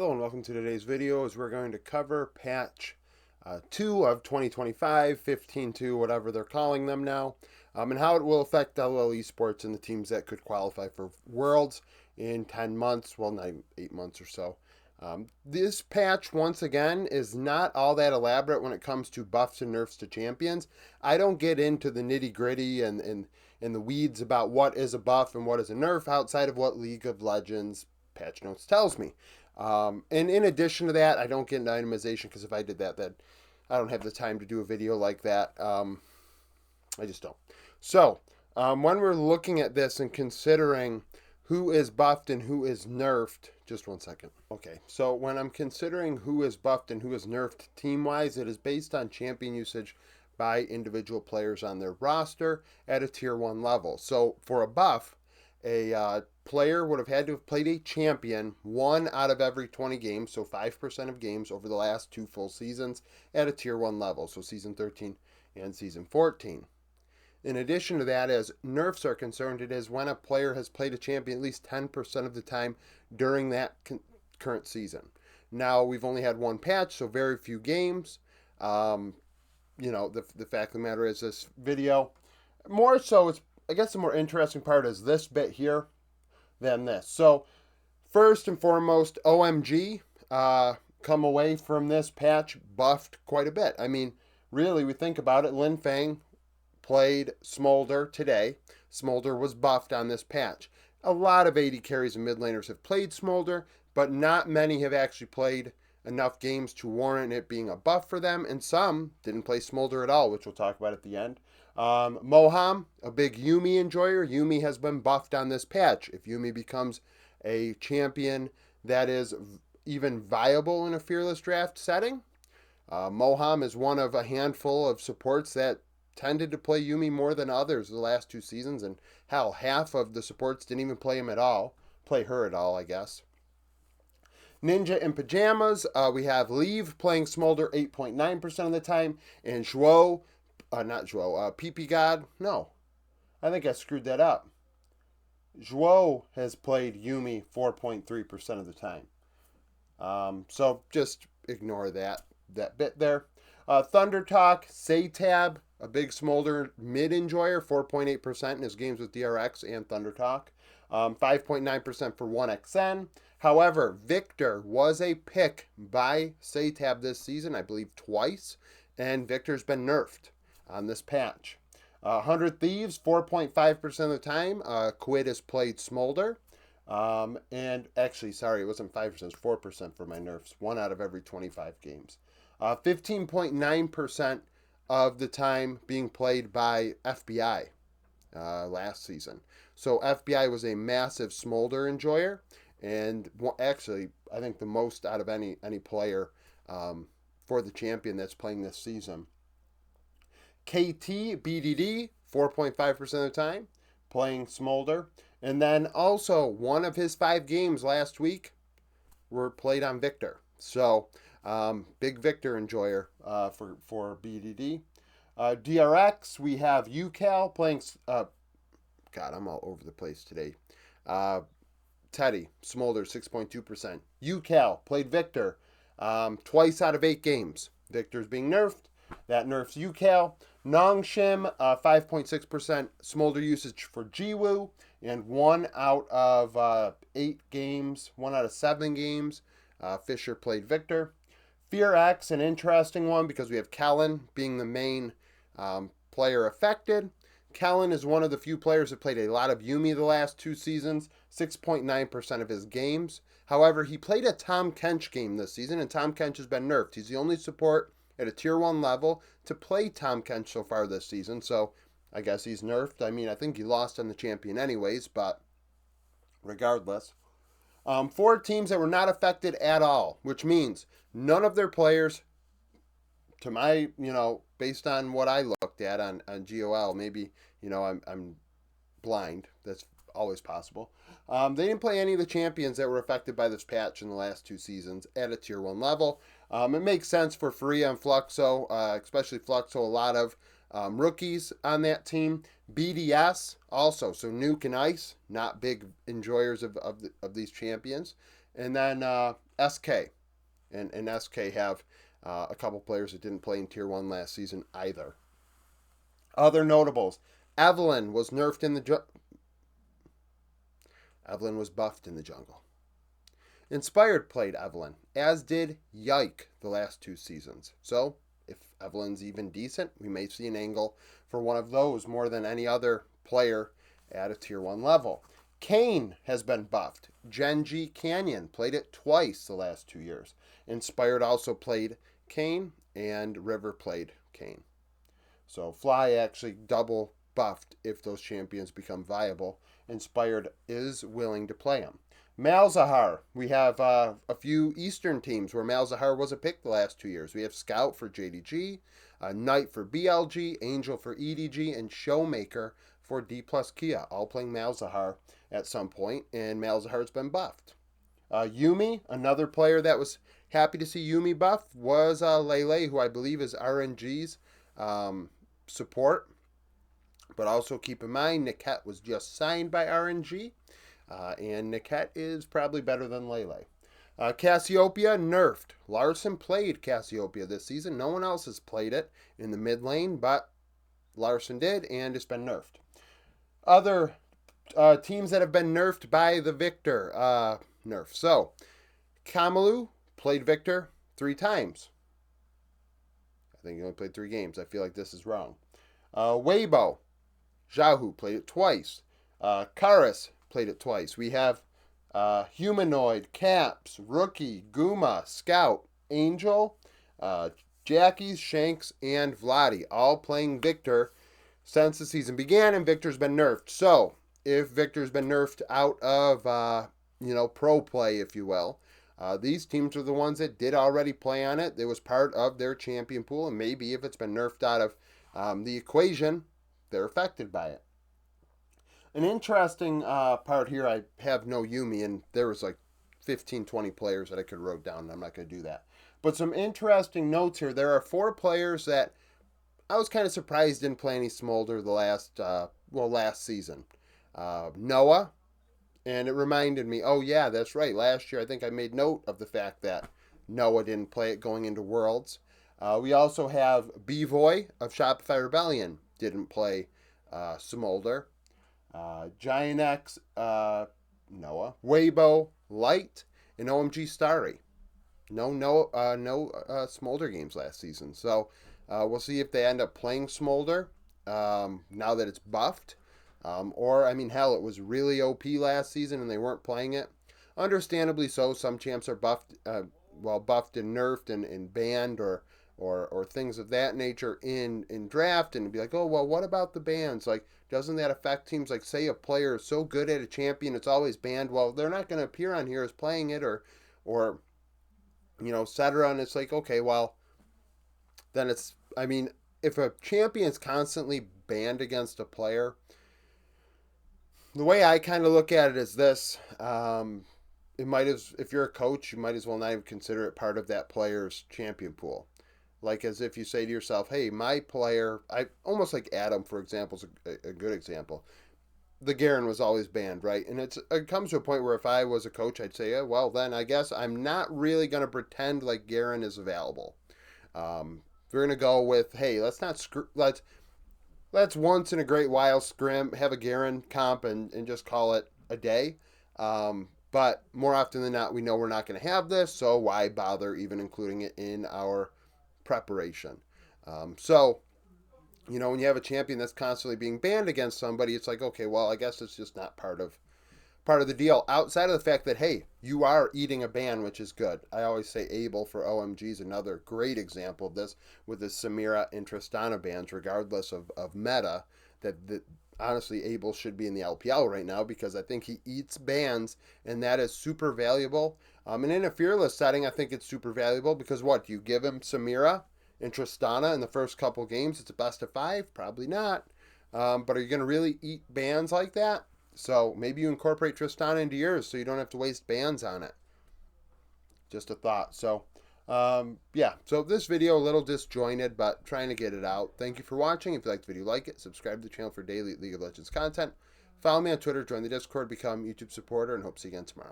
Hello and welcome to today's video as we're going to cover patch 2 of 2025, 15.2, whatever they're calling them now, and how it will affect Lol Esports and the teams that could qualify for Worlds in 10 months, well, 8 months or so. This patch, once again, is not all that elaborate when it comes to buffs and nerfs to champions. I don't get into the nitty gritty and the weeds about what is a buff and what is a nerf outside of what League of Legends patch notes tells me. And in addition to that, I don't get into itemization because if I did that, then I don't have the time to do a video like that. I just don't. So, when we're looking at this and considering who is buffed and who is nerfed, just one second. Okay, so when I'm considering who is buffed and who is nerfed team-wise, it is based on champion usage by individual players on their roster at a tier 1 level. So for a buff, a player would have had to have played a champion 1 out of every 20 games, so 5% of games over the last 2 full seasons at a tier 1 level, so season 13 and season 14. In addition to that, as nerfs are concerned, it is when a player has played a champion at least 10% of the time during that current season. Now, we've only had one patch, so very few games. The fact of the matter is this video, more so, I guess the more interesting part is this bit here than this. So, first and foremost, OMG, come away from this patch buffed quite a bit. I mean, really, we think about it, Lin Fang played Smolder today. Smolder was buffed on this patch. A lot of AD carries and mid laners have played Smolder, but not many have actually played enough games to warrant it being a buff for them, and some didn't play Smolder at all, which we'll talk about at the end. Moham, a big Yuumi enjoyer. Yuumi has been buffed on this patch. If Yuumi becomes a champion that is even viable in a fearless draft setting, Moham is one of a handful of supports that tended to play Yuumi more than others the last 2 seasons, and hell, half of the supports didn't even play him at all. Play her at all, I guess. Ninja in Pajamas, we have Leave playing Smolder 8.9% of the time, and PP God, no, I think I screwed that up. Zhuo has played Yuumi 4.3% of the time. So just ignore that bit there. Thunder Talk, Saytab, a big Smolder mid enjoyer, 4.8% in his games with DRX and Thunder Talk. 5.9% for 1XN. However, Victor was a pick by Saytab this season, I believe twice, and Victor's been nerfed on this patch. 100 Thieves, 4.5% of the time. Quid has played Smolder. And actually, sorry, it wasn't 5%, it was 4% for my nerfs. 1 out of every 25 games. 15.9% of the time being played by FBI last season. So FBI was a massive Smolder enjoyer, and actually, I think the most out of any player for the champion that's playing this season. KT BDD, 4.5% of the time, playing Smolder. And then also, one of his 5 games last week were played on Victor. So, big Victor enjoyer for BDD. DRX, we have UCal playing... God, I'm all over the place today. Teddy, Smolder, 6.2%. UCal played Victor twice out of 8 games. Victor's being nerfed. That nerfs UCal. Nongshim, 5.6% Smolder usage for Jiwoo. And 1 out of 8 games, 1 out of 7 games, Fisher played Victor. Fear X, an interesting one because we have Kellen being the main player affected. Kellen is one of the few players that played a lot of Yuumi the last 2 seasons, 6.9% of his games. However, he played a Tahm Kench game this season, and Tahm Kench has been nerfed. He's the only support at a tier 1 level to play Tahm Kench so far this season, so I guess he's nerfed. I mean, I think he lost on the champion anyways, but regardless. 4 teams that were not affected at all, which means none of their players, to my, based on what I looked at on GOL, maybe, I'm blind. That's always possible. They didn't play any of the champions that were affected by this patch in the last 2 seasons at a tier 1 level. It makes sense for Faria and Fluxo, especially Fluxo, a lot of rookies on that team. BDS also, so Nuke and Ice, not big enjoyers of these champions. And then SK. And SK have a couple players that didn't play in Tier 1 last season either. Other notables. Evelyn was nerfed in the Evelyn was buffed in the jungle. Inspired played Evelyn, as did Yike the last 2 seasons. So, if Evelyn's even decent, we may see an angle for one of those more than any other player at a Tier 1 level. Kane has been buffed. Genji Canyon played it twice the last 2 years. Inspired also played Kane, and River played Kane. So Fly actually double buffed if those champions become viable. Inspired is willing to play them. Malzahar, we have a few Eastern teams where Malzahar was a pick the last 2 years. We have Scout for JDG, Knight for BLG, Angel for EDG, and Showmaker for D plus Kia, all playing Malzahar at some point, and Malzahar's been buffed. Yumi, another player that was happy to see Yumi buff, was Lele, who I believe is RNG's support. But also keep in mind, Niket was just signed by RNG, and Niket is probably better than Lele. Cassiopeia nerfed. Larson played Cassiopeia this season. No one else has played it in the mid lane, but Larson did, and it's been nerfed. Other teams that have been nerfed by the Victor nerf. So, Kamalu played Victor 3 times. I think he only played 3 games. I feel like this is wrong. Weibo, Xiaohu played it twice. Karis played it twice. We have Humanoid, Caps, Rookie, Guma, Scout, Angel, Jackie, Shanks, and Vladi, all playing Victor since the season began, and Victor's been nerfed. So, if Victor's been nerfed out of, pro play, if you will, these teams are the ones that did already play on it. It was part of their champion pool, and maybe if it's been nerfed out of the equation, they're affected by it. An interesting part here, I have no Yumi, and there was like 15, 20 players that I could wrote down, and I'm not going to do that. But some interesting notes here. There are 4 players that I was kind of surprised didn't play any Smolder the last season. Noah, and it reminded me, oh yeah, that's right. Last year I think I made note of the fact that Noah didn't play it going into Worlds. We also have B-Voy of Shopify Rebellion didn't play Smolder. Giant X, Noah, Weibo, Light, and OMG Starry. No Smolder games last season. So we'll see if they end up playing Smolder now that it's buffed. Or, I mean, hell, it was really OP last season and they weren't playing it. Understandably so. Some champs are buffed, buffed and nerfed and banned or things of that nature in draft, and be like, oh, well, what about the bans? Like, doesn't that affect teams? Like, say a player is so good at a champion, it's always banned. Well, they're not going to appear on here as playing it or etc. And it's like, okay, well, then it's, I mean, if a champion's constantly banned against a player, the way I kind of look at it is this. If you're a coach, you might as well not even consider it part of that player's champion pool. Like, as if you say to yourself, hey, my player, I almost like Adam, for example, is a good example. The Garen was always banned, right? And it comes to a point where if I was a coach, I'd say, well, then I guess I'm not really going to pretend like Garen is available. We're going to go with, hey, let's once in a great while scrim, have a Garen comp and just call it a day. But more often than not, we know we're not going to have this, so why bother even including it in our preparation? When you have a champion that's constantly being banned against somebody, it's like, okay, well, I guess it's just not part of the deal. Outside of the fact that, hey, you are eating a ban, which is good. I always say Abel for OMG is another great example of this with the Samira and Tristana bans, regardless of meta, that honestly, Abel should be in the LPL right now because I think he eats bans, and that is super valuable. And in a fearless setting, I think it's super valuable because what? Do you give him Samira and Tristana in the first couple games? It's a best of 5? Probably not. But are you going to really eat bans like that? So maybe you incorporate Tristana into yours so you don't have to waste bans on it. Just a thought. So, so this video, a little disjointed, but trying to get it out. Thank you for watching. If you liked the video, like it. Subscribe to the channel for daily League of Legends content. Follow me on Twitter, join the Discord, become a YouTube supporter, and hope to see you again tomorrow.